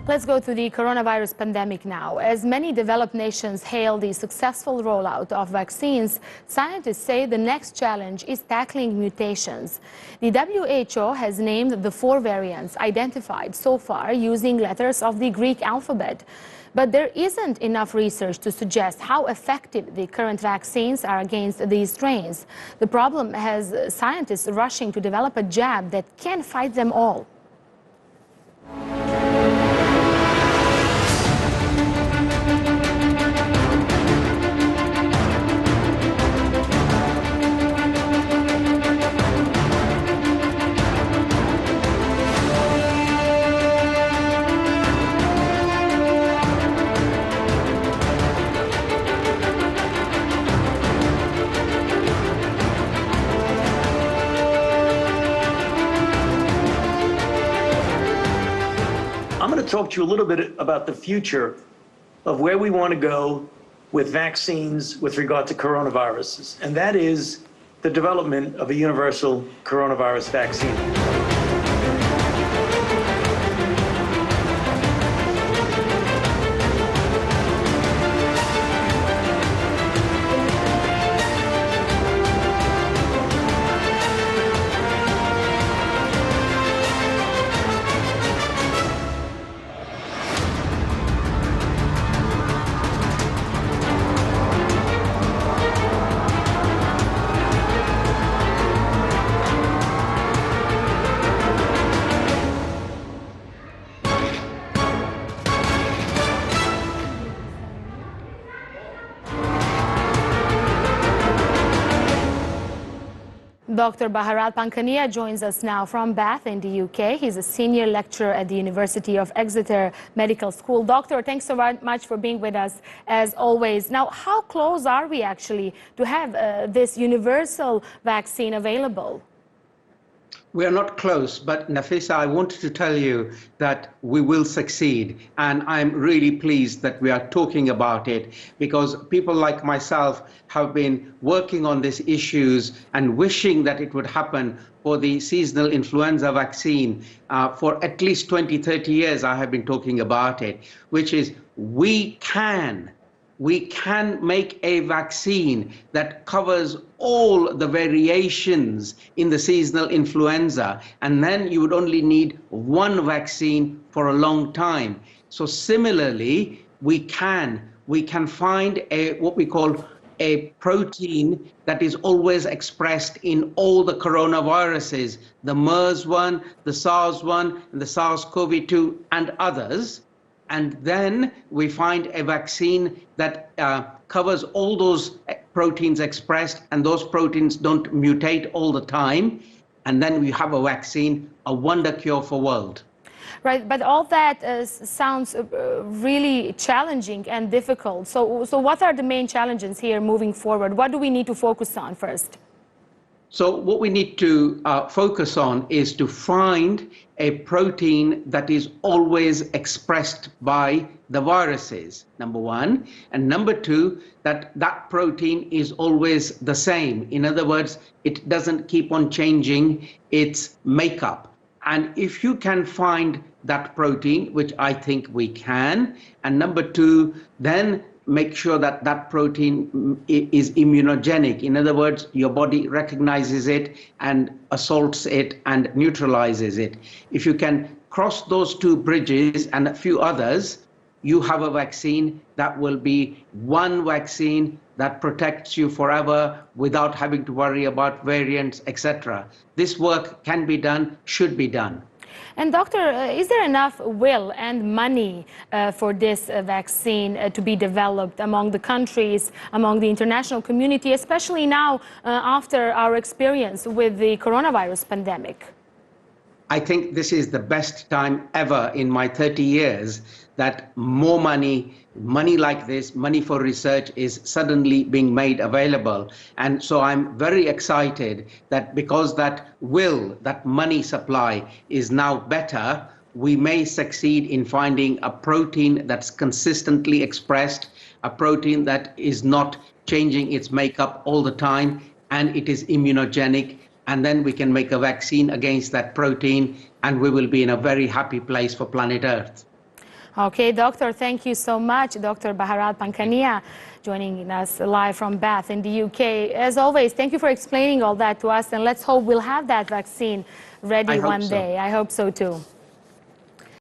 Let's go to the coronavirus pandemic now. As many developed nations hail the successful rollout of vaccines, scientists say the next challenge is tackling mutations. The WHO has named the 4 variants identified so far using letters of the Greek alphabet. But there isn't enough research to suggest how effective the current vaccines are against these strains. The problem has scientists rushing to develop a jab that can fight them all. I'm going to talk to you a little bit about the future of where we want to go with vaccines with regard to coronaviruses, and that is the development of a universal coronavirus vaccine. Dr. Bharat Pankania joins us now from Bath in the UK. He's a senior lecturer at the University of Exeter Medical School. Doctor, thanks so much for being with us as always. Now, how close are we actually to have this universal vaccine available? We are not close, but Nafisa, I wanted to tell you that we will succeed. And I'm really pleased that we are talking about it, because people like myself have been working on these issues and wishing that it would happen for the seasonal influenza vaccine. For at least 20, 30 years, I have been talking about it, which is we can make a vaccine that covers all the variations in the seasonal influenza, and then you would only need one vaccine for a long time. So similarly, we can find what we call a protein that is always expressed in all the coronaviruses, the MERS one, the SARS one, and the SARS-CoV-2 and others. And then we find a vaccine that covers all those proteins expressed, and those proteins don't mutate all the time. And then we have a vaccine, a wonder cure for world. Right, but all that sounds really challenging and difficult. So what are the main challenges here moving forward? What do we need to focus on first? So what we need to focus on is to find a protein that is always expressed by the viruses, number one. And number two, that protein is always the same. In other words, it doesn't keep on changing its makeup. And if you can find that protein, which I think we can, and number two, then make sure that that protein is immunogenic. In other words, your body recognizes it and assaults it and neutralizes it. If you can cross those two bridges and a few others, you have a vaccine that will be one vaccine that protects you forever without having to worry about variants, etc. This work can be done, should be done. And doctor, is there enough will and money for this vaccine to be developed among the countries, among the international community, especially now after our experience with the coronavirus pandemic? I think this is the best time ever in my 30 years that more money like this, money for research, is suddenly being made available. And so I'm very excited that because that money supply is now better, we may succeed in finding a protein that's consistently expressed, a protein that is not changing its makeup all the time, and it is immunogenic. And then we can make a vaccine against that protein, and we will be in a very happy place for planet Earth. Okay, doctor, thank you so much. Dr. Baharat Pankania joining us live from Bath in the UK. As always, thank you for explaining all that to us, and let's hope we'll have that vaccine ready one day. I hope so too.